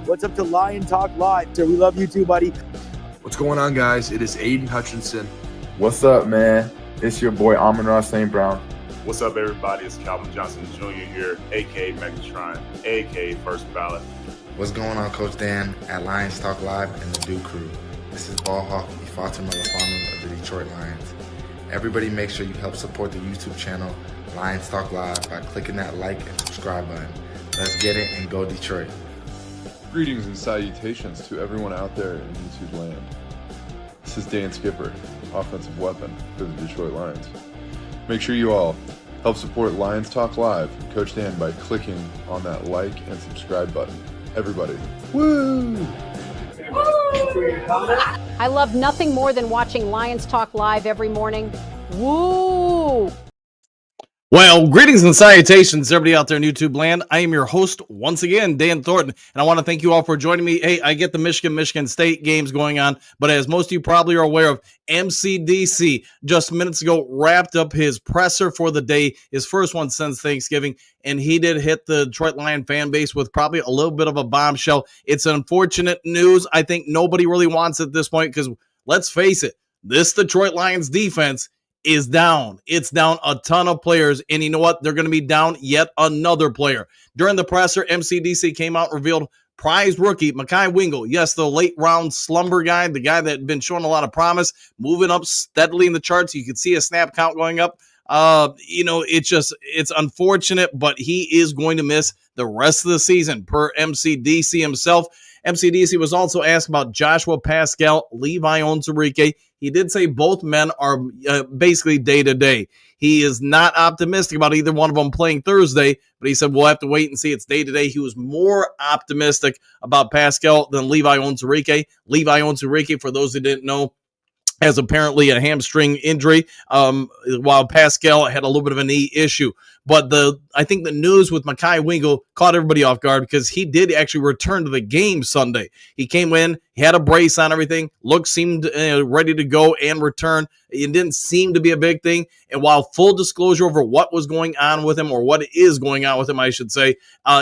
What's up to Lion Talk Live? So we love you too, buddy. What's going on, guys? It is Aiden Hutchinson. What's up, man? It's your boy Amon-Ra St. Brown. What's up, everybody? It's Calvin Johnson Jr. here, a.k.a. Megatron, a.k.a. First Ballot. What's going on, Coach Dan at Lions Talk Live and the Duke Crew. This is Ball Hawk Ifeatu Melifonwu of the Detroit Lions. Everybody make sure you help support the YouTube channel Lions Talk Live by clicking that like and subscribe button. Let's get it and go Detroit. Greetings and salutations to everyone out there in YouTube land. This is Dan Skipper, offensive weapon for the Detroit Lions. Make sure you all help support Lions Talk Live and Coach Dan by clicking on that like and subscribe button. Everybody, woo! I love nothing more than watching Lions Talk Live every morning. Woo! Well, greetings and salutations, everybody out there in YouTube land. I am your host once again, Dan Thornton, and I want to thank you all for joining me. Hey, I get the Michigan State games going on, but as most of you probably are aware of, McDC just minutes ago wrapped up his presser for the day, his first one since Thanksgiving, and he did hit the Detroit Lion fan base with probably a little bit of a bombshell. It's unfortunate news. I think nobody really wants it at this point because, let's face it, this Detroit Lions defense is down. It's down a ton of players, and you know what? They're going to be down yet another player. During the presser, McDC came out and revealed prize rookie Mekhi Wingo. Yes, the late round slumber guy, the guy that had been showing a lot of promise, moving up steadily in the charts. You could see a snap count going up. It's unfortunate, but he is going to miss the rest of the season per McDC himself. McDC was also asked about Joshua Pascal, Levi Onwuzurike. He did say both men are basically day-to-day. He is not optimistic about either one of them playing Thursday, but he said we'll have to wait and see. It's day-to-day. He was more optimistic about Pascal than Levi Onwuzurike. Levi Onwuzurike, for those who didn't know, has apparently a hamstring injury, while Pascal had a little bit of a knee issue. But I think the news with Mekhi Wingo caught everybody off guard because he did actually return to the game Sunday. He came in, he had a brace on everything, seemed ready to go and return. It didn't seem to be a big thing. And while full disclosure over what was going on with him, or what is going on with him, I should say,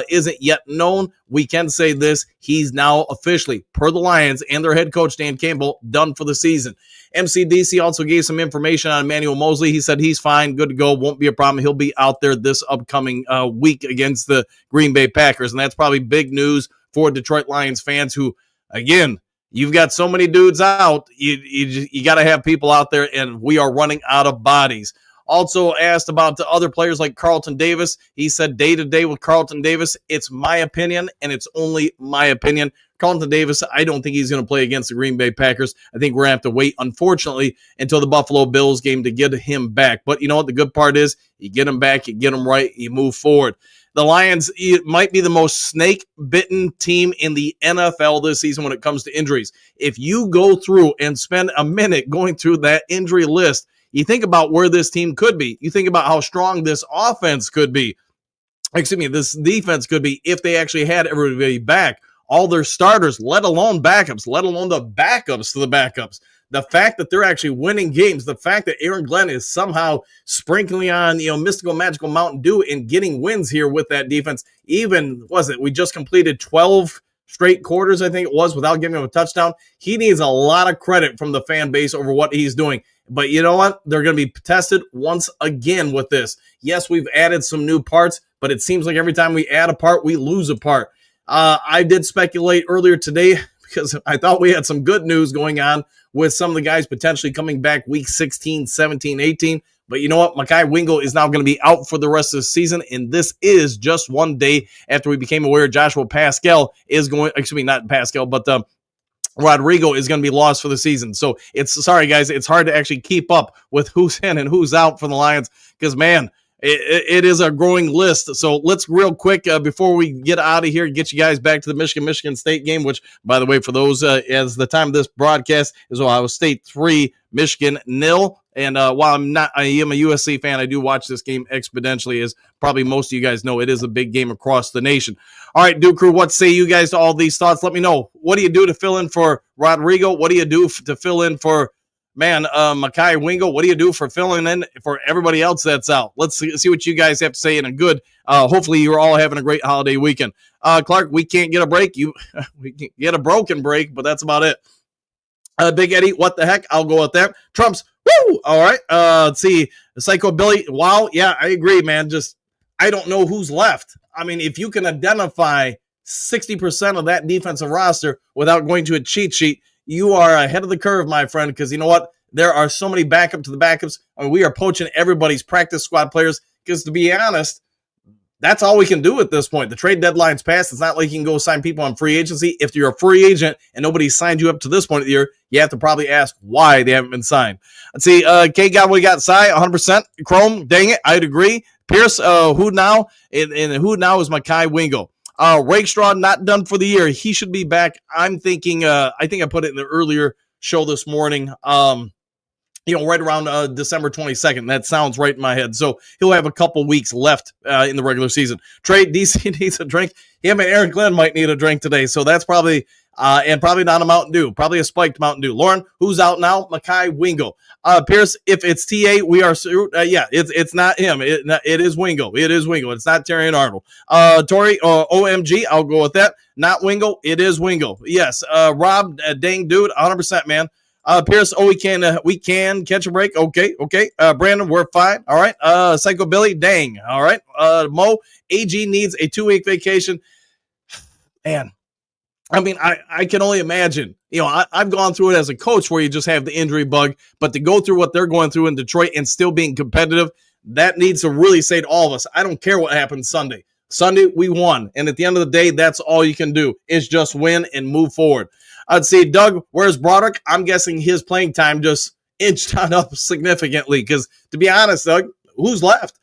isn't yet known, we can say this: he's now officially, per the Lions and their head coach, Dan Campbell, done for the season. McDC also gave some information on Emmanuel Moseley. He said he's fine, good to go, won't be a problem. He'll be out there this upcoming week against the Green Bay Packers, and that's probably big news for Detroit Lions fans who, again, you've got so many dudes out, you got to have people out there, and we are running out of bodies. Also asked about the other players like Carlton Davis. He said day-to-day with Carlton Davis, it's my opinion, and it's only my opinion. Carlton Davis, I don't think he's going to play against the Green Bay Packers. I think we're going to have to wait, unfortunately, until the Buffalo Bills game to get him back. But you know what? The good part is you get him back, you get him right, you move forward. The Lions might be the most snake-bitten team in the NFL this season when it comes to injuries. If you go through and spend a minute going through that injury list, you think about where this team could be. You think about how strong this offense could be. This defense could be if they actually had everybody back. All their starters, let alone backups, let alone the backups to the backups. The fact that they're actually winning games, the fact that Aaron Glenn is somehow sprinkling on, mystical, magical Mountain Dew and getting wins here with that defense. Even, we just completed 12 straight quarters, I think it was, without giving him a touchdown. He needs a lot of credit from the fan base over what he's doing. But you know what? They're going to be tested once again with this. Yes, we've added some new parts, but it seems like every time we add a part, we lose a part. I did speculate earlier today because I thought we had some good news going on with some of the guys potentially coming back week 16, 17, 18. But you know what? Mekhi Wingo is now going to be out for the rest of the season, and this is just one day after we became aware Joshua Pascal is going – not Pascal, but Rodrigo is going to be lost for the season. So sorry, guys, it's hard to actually keep up with who's in and who's out for the Lions because, man – It is a growing list. So let's real quick, before we get out of here, get you guys back to the Michigan State game, which, by the way, for those, as the time of this broadcast is Ohio State 3, Michigan 0. And while I am a USC fan, I do watch this game exponentially, as probably most of you guys know. It is a big game across the nation. All right, Duke Crew, what say you guys to all these thoughts? Let me know. What do you do to fill in for Rodrigo? What do you do to fill in for, Mekhi Wingo? What do you do for filling in for everybody else that's out? Let's see what you guys have to say in a good, hopefully you're all having a great holiday weekend. Clark, we can't get a break. We can get a broken break, but that's about it. Big Eddie, what the heck? I'll go with that. Trump's, woo! All right. Let's see. Psycho Billy, wow. Yeah, I agree, man. Just, I don't know who's left. I mean, if you can identify 60% of that defensive roster without going to a cheat sheet, you are ahead of the curve, my friend, because you know what? There are so many backup to the backups. I mean, we are poaching everybody's practice squad players because, to be honest, that's all we can do at this point. The trade deadline's passed. It's not like you can go sign people on free agency. If you're a free agent and nobody signed you up to this point of the year, you have to probably ask why they haven't been signed. Let's see. K got what we got. Cy, 100%. Chrome, dang it, I'd agree. Pierce, who now? And who now is Mekhi Wingo. Rakestraw, not done for the year. He should be back. I'm thinking, I think I put it in the earlier show this morning. Right around December 22nd. That sounds right in my head. So he'll have a couple weeks left in the regular season. Trey, DC needs a drink. Him and Aaron Glenn might need a drink today. So that's probably, and probably not a Mountain Dew. Probably a spiked Mountain Dew. Lauren, who's out now? Mekhi Wingo. Pierce, if it's TA, we are, it's not him. It is Wingo. It is Wingo. It's not Terry and Arnold. Tori, OMG, I'll go with that. Not Wingo. It is Wingo. Yes. Rob, dang dude, 100%, man. Pierce, we can catch a break. Okay. Brandon, we're fine. All right. Psycho Billy, dang. All right. Mo, AG needs a 2-week vacation. Man, I mean, I can only imagine. I've gone through it as a coach where you just have the injury bug, but to go through what they're going through in Detroit and still being competitive, that needs to really say to all of us, I don't care what happens Sunday. Sunday, we won. And at the end of the day, that's all you can do is just win and move forward. I'd say, Doug, where's Broderick? I'm guessing his playing time just inched on up significantly because, to be honest, Doug, who's left?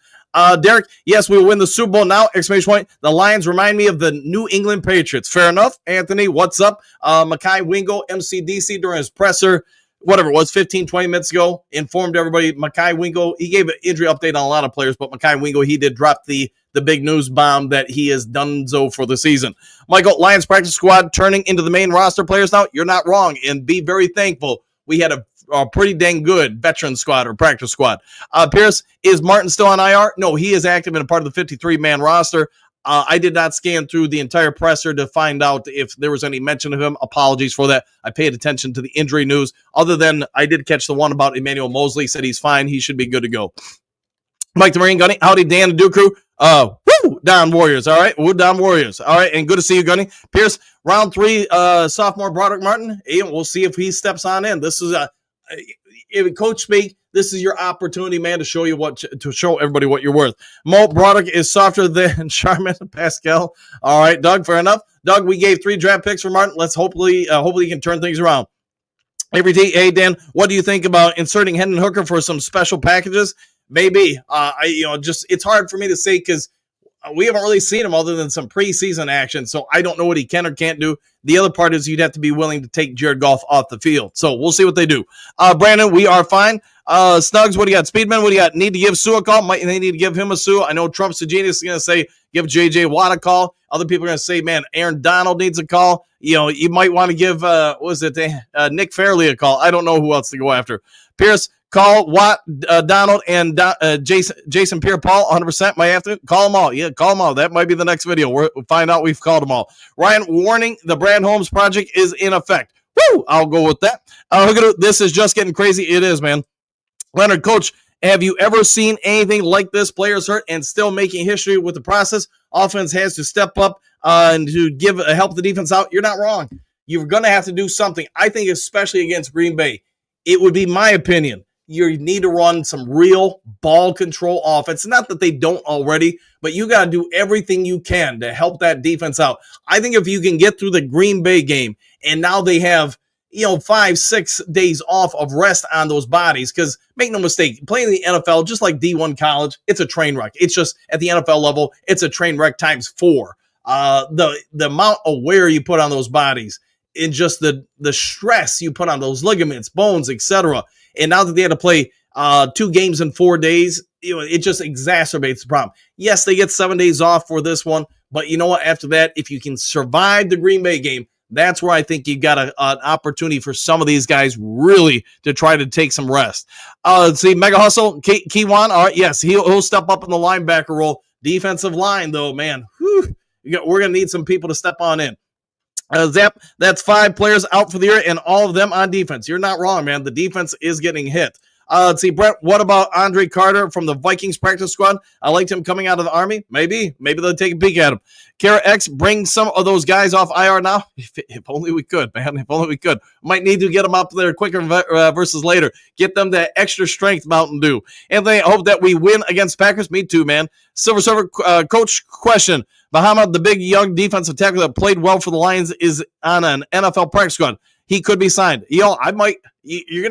Derek, yes, we will win the Super Bowl now, exclamation point. The Lions remind me of the New England Patriots. Fair enough. Anthony, what's up? Mekhi Wingo, MCDC, during his presser, whatever it was, 15, 20 minutes ago, informed everybody. Mekhi Wingo, he gave an injury update on a lot of players, but Mekhi Wingo, he did drop the big news bomb that he is donezo for the season. Michael, Lions practice squad turning into the main roster players now. You're not wrong, and be very thankful. We had a pretty dang good veteran squad or practice squad. Pierce, is Martin still on IR? No, he is active and a part of the 53-man roster. I did not scan through the entire presser to find out if there was any mention of him. Apologies for that. I paid attention to the injury news. Other than I did catch the one about Emmanuel Mosley. Said he's fine. He should be good to go. Mike the Marine Gunny. Howdy, Dan and Duke Crew. Down Warriors. All right. We're down Warriors. All right. And good to see you, Gunny. Pierce, round 3, sophomore Broderick Martin. And we'll see if he steps on in. This is coach speak. This is your opportunity, man, to show everybody what you're worth. Mo, Broderick is softer than Charmin Pascal. All right, Doug, fair enough. Doug, we gave 3 draft picks for Martin. Let's hopefully he can turn things around. Every day, hey, Dan, what do you think about inserting Hendon Hooker for some special packages? Maybe. It's hard for me to say because we haven't really seen him other than some preseason action, so I don't know what he can or can't do. The other part is you'd have to be willing to take Jared Goff off the field. So we'll see what they do. Brandon, we are fine. Snugs, what do you got? Speedman, what do you got? Need to give Sue a call? Might they need to give him a Sue? I know Trump's the genius is going to say give J.J. Watt a call. Other people are going to say, man, Aaron Donald needs a call. You might want to give, Nick Fairley a call. I don't know who else to go after. Pierce, call Watt, Donald, and Jason Pierre-Paul, 100%. Might have to call them all. Yeah, call them all. That might be the next video. We'll find out we've called them all. Ryan, warning, the Brand Holmes project is in effect. Woo! I'll go with that. This is just getting crazy. It is, man. Leonard, coach, have you ever seen anything like this? Players hurt and still making history with the process. Offense has to step up and to help the defense out. You're not wrong. You're going to have to do something. I think especially against Green Bay, it would be my opinion. You need to run some real ball control offense. Not that they don't already, but you got to do everything you can to help that defense out. I think if you can get through the Green Bay game and now they have 5-6 days off of rest on those bodies, because make no mistake, playing the NFL, just like D1 college, it's a train wreck. It's just at the NFL level, it's a train wreck times 4. The amount of wear you put on those bodies and just the stress you put on those ligaments, bones, etc. And now that they had to play 2 games in 4 days, it just exacerbates the problem. Yes, they get 7 days off for this one, but you know what? After that, if you can survive the Green Bay game, that's where I think you've got an opportunity for some of these guys really to try to take some rest. Let's see, Mega Hustle, Keywan, all right, yes, he'll step up in the linebacker role. Defensive line, though, man, we're going to need some people to step on in. Zap, that's 5 players out for the year, and all of them on defense. You're not wrong, man. The defense is getting hit. Let's see, Brent, what about Andre Carter from the Vikings practice squad? I liked him coming out of the Army. Maybe they'll take a peek at him. Kara X, bring some of those guys off IR now. If only we could, man. If only we could. Might need to get them up there quicker versus later. Get them that extra strength Mountain Dew. Anthony, I hope that we win against Packers. Me too, man. Silver Server, coach question. Bahama, the big young defensive tackle that played well for the Lions, is on an NFL practice squad. He could be signed. You're going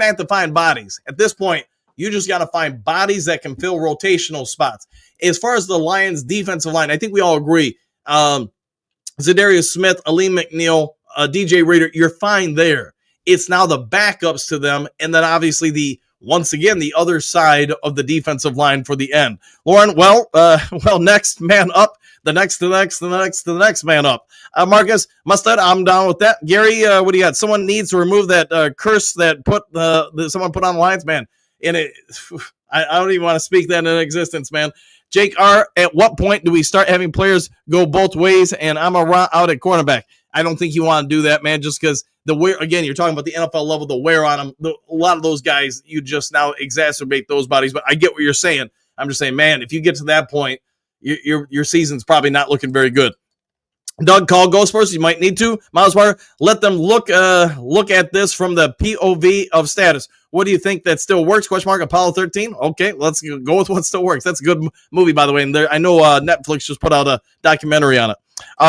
to have to find bodies. At this point, you just got to find bodies that can fill rotational spots. As far as the Lions defensive line, I think we all agree. Zadarius Smith, Aleem McNeil, DJ Reader, you're fine there. It's now the backups to them, and then obviously once again, the other side of the defensive line for the end. Lauren, next man up. The next man up. Marcus Mustad, I'm down with that. Gary, what do you got? Someone needs to remove that curse that someone put on the Lions, man. I don't even want to speak that into existence, man. Jake R., at what point do we start having players go both ways? And I'm out at cornerback. I don't think you want to do that, man, just because again, you're talking about the NFL level, the wear on them. A lot of those guys, you just now exacerbate those bodies. But I get what you're saying. I'm just saying, man, if you get to that point, your season's probably not looking very good. Doug, call Ghost first. You might need to. Miles Wire, let them look at this from the POV of status. What do you think that still works? Question mark. Apollo 13. Okay, let's go with what still works. That's a good movie, by the way. And I know Netflix just put out a documentary on it.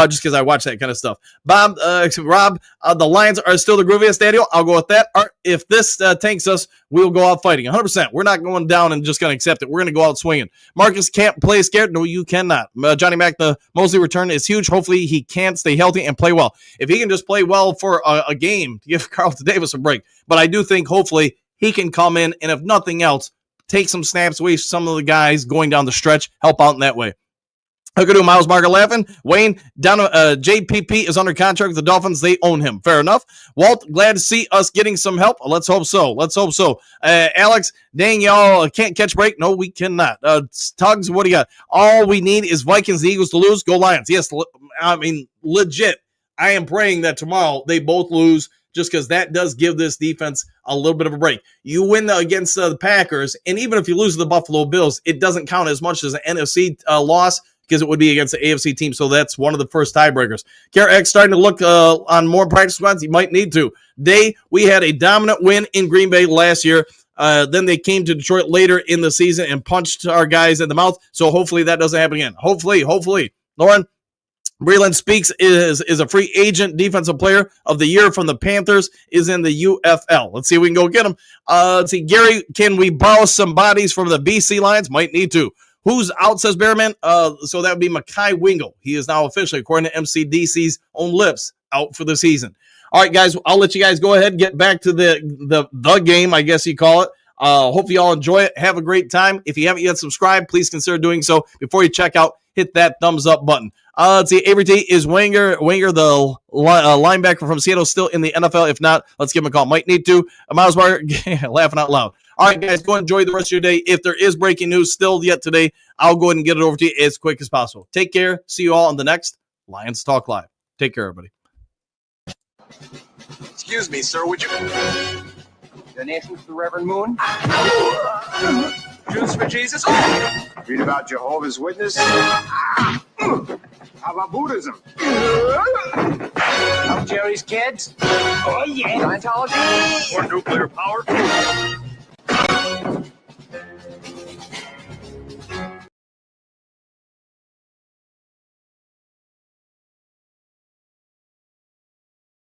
Just because I watch that kind of stuff. Rob, the Lions are still the grooviest, Daniel. I'll go with that. If this tanks us, we'll go out fighting. 100%. We're not going down and just going to accept it. We're going to go out swinging. Marcus can't play scared. No, you cannot. Johnny Mack, the Mosley return is huge. Hopefully he can stay healthy and play well. If he can just play well for a game, to give Carlton Davis a break. But I do think hopefully he can come in and if nothing else, take some snaps away some of the guys going down the stretch, help out in that way. Look at Miles Marker laughing. Wayne, JPP is under contract with the Dolphins. They own him. Fair enough. Walt, glad to see us getting some help. Let's hope so. Alex, dang, y'all can't catch break. No, we cannot. Tugs, what do you got? All we need is Vikings and Eagles to lose. Go Lions. Yes, I mean, legit. I am praying that tomorrow they both lose just because that does give this defense a little bit of a break. You win against the Packers, and even if you lose to the Buffalo Bills, it doesn't count as much as an NFC loss, because it would be against the AFC team, so that's one of the first tiebreakers. Kara X starting to look on more practice squads. You might need to. We had a dominant win in Green Bay last year. Then they came to Detroit later in the season and punched our guys in the mouth, so hopefully that doesn't happen again. Hopefully. Lauren, Breland Speaks is a free agent defensive player of the year from the Panthers, is in the UFL. Let's see if we can go get him. Let's see, Gary, can we borrow some bodies from the BC Lions? Might need to. Who's out, says Bearman? So that would be Mekhi Wingle. He is now officially, according to MCDC's own lips, out for the season. All right, guys, I'll let you guys go ahead and get back to the game, I guess you call it. Hope you all enjoy it. Have a great time. If you haven't yet subscribed, please consider doing so. Before you check out, hit that thumbs up button. Let's see, Avery T, is Winger, the linebacker from Seattle, still in the NFL? If not, let's give him a call. Might need to. Miles Barker, laughing out loud. All right, guys, go enjoy the rest of your day. If there is breaking news still yet today, I'll go ahead and get it over to you as quick as possible. Take care. See you all on the next Lions Talk Live. Take care, everybody. Excuse me, sir, would you... Donations to the Reverend Moon? Jews for Jesus? Read about Jehovah's Witness? How about Buddhism? Help Jerry's kids? Oh, yeah. Scientology? Or nuclear power?